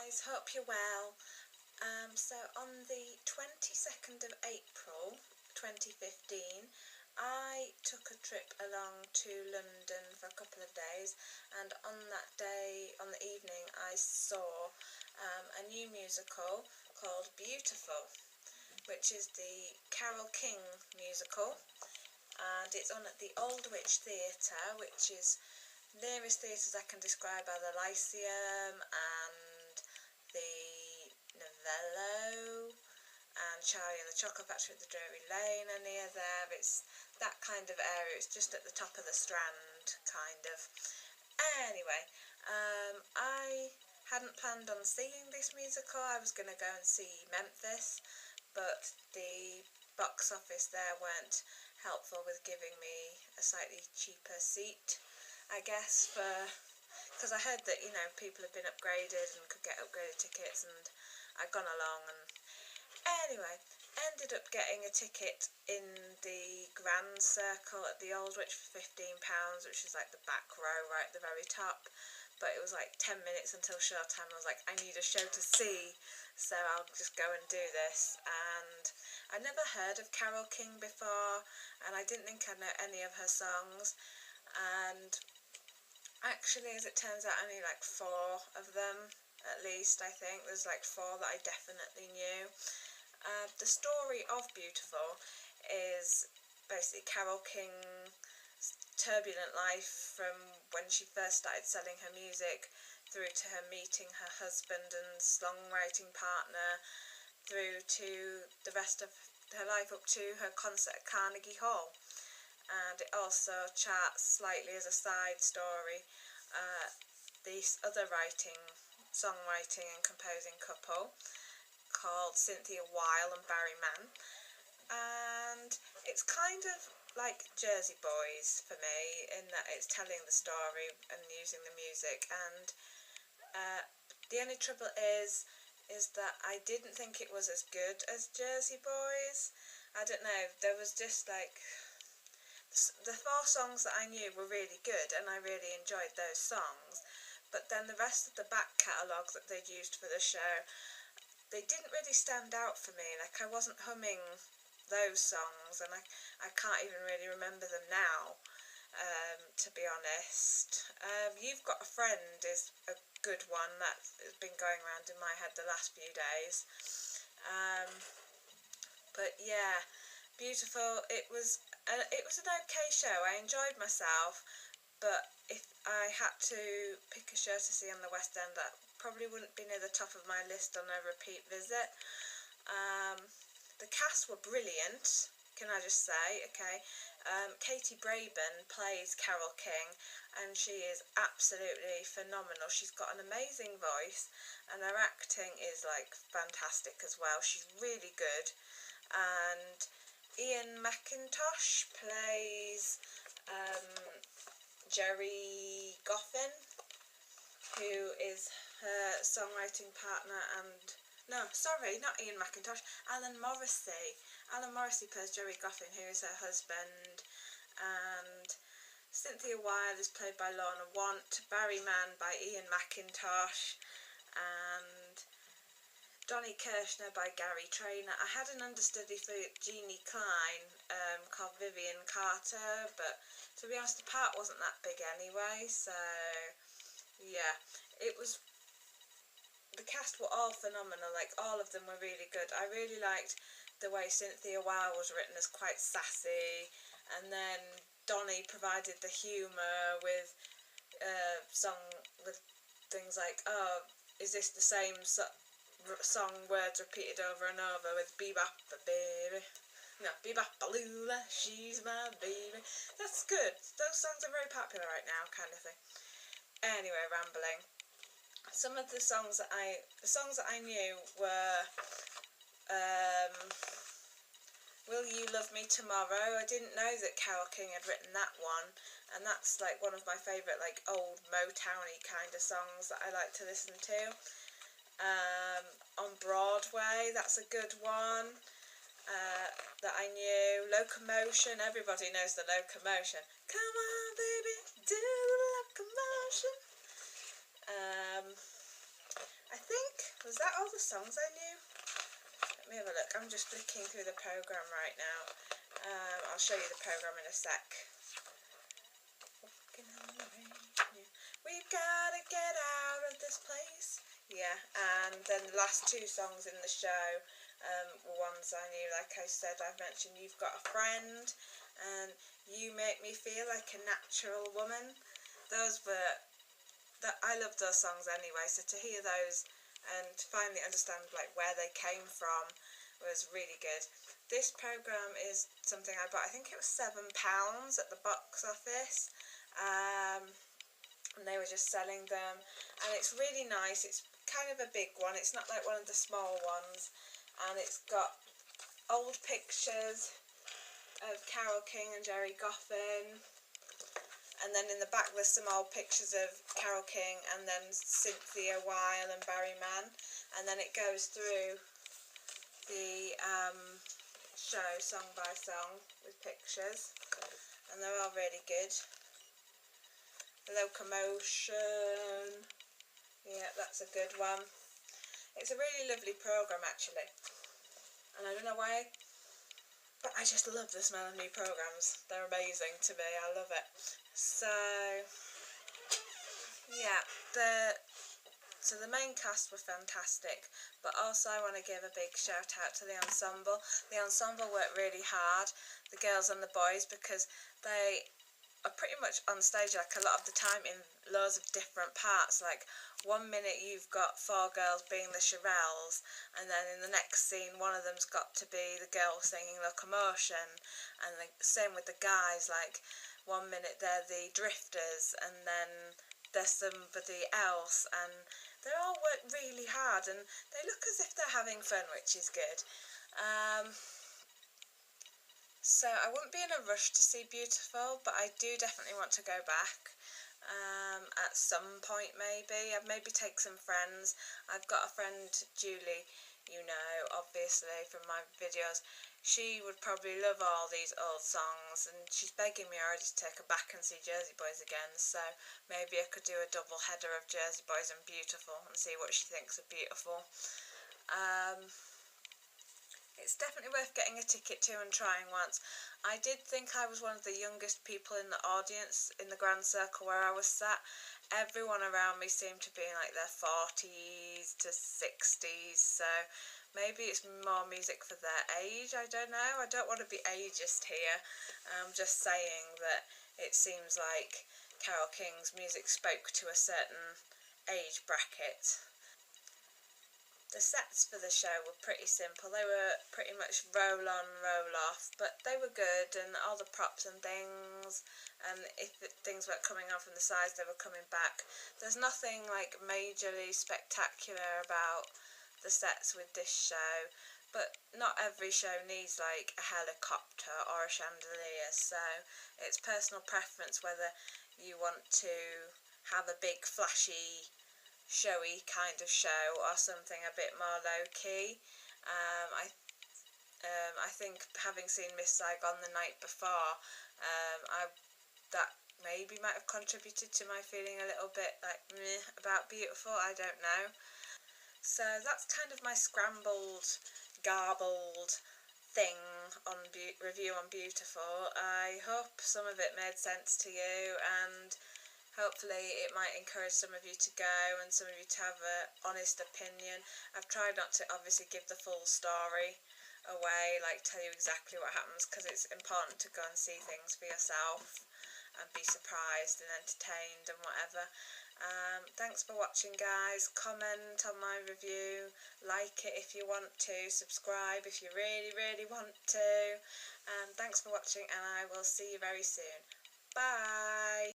guys, hope you're well. So on the 22nd of April 2015 I took a trip along to London for a couple of days, and on that day, on the evening, I saw a new musical called Beautiful, which is the Carole King musical, and it's on at the Aldwych Theatre, which is nearest theatres I can describe are the Lyceum and the Novello and Charlie and the Chocolate Factory at the Drury Lane are near there. It's that kind of area. It's just at the top of the Strand, kind of. Anyway, I hadn't planned on seeing this musical. I was going to go and see Memphis, but the box office there weren't helpful with giving me a slightly cheaper seat, I guess, because I heard that, you know, people have been upgraded and could get upgraded tickets, and I'd gone along, and anyway, ended up getting a ticket in the Grand Circle at the Aldwych for £15, which is like the back row right at the very top, but it was like 10 minutes until showtime. I was like, I need a show to see, so I'll just go and do this. And I never heard of Carole King before, and I didn't think I'd know any of her songs, and actually, as it turns out, only like 4 of them, at least. I think there's like 4 that I definitely knew. The story of Beautiful is basically Carole King's turbulent life from when she first started selling her music through to her meeting her husband and songwriting partner, through to the rest of her life up to her concert at Carnegie Hall. And it also charts slightly as a side story this other songwriting and composing couple called Cynthia Weil and Barry Mann, and it's kind of like Jersey Boys for me in that it's telling the story and using the music. And the only trouble is that I didn't think it was as good as Jersey Boys. I don't know, there was just like, the 4 songs that I knew were really good and I really enjoyed those songs, but then the rest of the back catalogue that they'd used for the show, they didn't really stand out for me. Like, I wasn't humming those songs, and I can't even really remember them now, to be honest. You've Got a Friend is a good one that has been going around in my head the last few days. But yeah, Beautiful, it was an okay show. I enjoyed myself, but if I had to pick a show to see on the West End, that probably wouldn't be near the top of my list on a repeat visit. The cast were brilliant, can I just say, okay. Katie Braben plays Carole King, and she is absolutely phenomenal. She's got an amazing voice, and her acting is like fantastic as well. She's really good. And Ian McIntosh plays Jerry Goffin, who is her songwriting partner, and no, sorry, not Ian McIntosh, Alan Morrissey. Alan Morrissey plays Jerry Goffin, who is her husband, and Cynthia Weil is played by Lorna Want, Barry Mann by Ian McIntosh, and Johnny Kirshner by Gary Trainor. I had an understudy for Jeannie Klein called Vivian Carter, but to be honest, the part wasn't that big anyway, so yeah, the cast were all phenomenal. Like, all of them were really good. I really liked the way Cynthia Weil was written as quite sassy, and then Donnie provided the humour with with things like, oh, is this the same song words repeated over and over, with bebop baby, no, bebop balula, she's my baby. That's good. Those songs are very popular right now, kind of thing. Anyway, rambling. Some of the songs that I knew were Will You Love Me Tomorrow. I didn't know that Carole King had written that one, and that's like one of my favourite like old Motowny kind of songs that I like to listen to. On Broadway, that's a good one that I knew. Locomotion, everybody knows the Locomotion. Come on, baby, do the locomotion. I think Was that all the songs I knew? Let me have a look. I'm just flicking through the programme right now. I'll show you the programme in a sec. We've gotta get out of this place. Yeah, and then the last two songs in the show were ones I knew. Like I said, I've mentioned You've Got a Friend and You Make Me Feel Like a Natural Woman. Those were, I love those songs anyway, so to hear those and to finally understand like where they came from was really good. This programme is something I bought, I think it was £7 at the box office. And they were just selling them, and it's really nice. It's kind of a big one, it's not like one of the small ones, and it's got old pictures of Carole King and Jerry Goffin, and then in the back there's some old pictures of Carole King and then Cynthia Weil and Barry Mann, and then it goes through the show song by song with pictures, and they're all really good. Locomotion, yeah, that's a good one. It's a really lovely programme actually, and I don't know why, but I just love the smell of new programmes. They're amazing to me, I love it. So yeah, so the main cast were fantastic, but also I want to give a big shout out to the ensemble. The ensemble worked really hard, the girls and the boys, because they are pretty much on stage like a lot of the time in loads of different parts. Like 1 minute you've got 4 girls being the Shirelles, and then in the next scene one of them's got to be the girl singing Locomotion, and the same with the guys. Like 1 minute they're the Drifters, and then there's somebody else, and they all work really hard and they look as if they're having fun, which is good. So I wouldn't be in a rush to see Beautiful, but I do definitely want to go back at some point maybe. I'd maybe take some friends. I've got a friend, Julie, you know, obviously from my videos. She would probably love all these old songs, and she's begging me already to take her back and see Jersey Boys again, so maybe I could do a double header of Jersey Boys and Beautiful and see what she thinks of Beautiful. It's definitely worth getting a ticket to and trying once. I did think I was one of the youngest people in the audience in the grand circle where I was sat. Everyone around me seemed to be in like their 40s to 60s, so maybe it's more music for their age, I don't know. I don't want to be ageist here. I'm just saying that it seems like Carole King's music spoke to a certain age bracket. The sets for the show were pretty simple. They were pretty much roll on, roll off, but they were good, and all the props and things, and if things weren't coming on from the sides, they were coming back. There's nothing like majorly spectacular about the sets with this show, but not every show needs like a helicopter or a chandelier, so it's personal preference whether you want to have a big flashy showy kind of show or something a bit more low-key. I think having seen Miss Saigon the night before, that maybe might have contributed to my feeling a little bit like meh about Beautiful, I don't know. So that's kind of my scrambled, garbled thing on review on Beautiful. I hope some of it made sense to you, and hopefully it might encourage some of you to go and some of you to have an honest opinion. I've tried not to obviously give the full story away, like tell you exactly what happens, because it's important to go and see things for yourself and be surprised and entertained and whatever. Thanks for watching, guys. Comment on my review, like it if you want to, subscribe if you really, really want to. Thanks for watching, and I will see you very soon. Bye!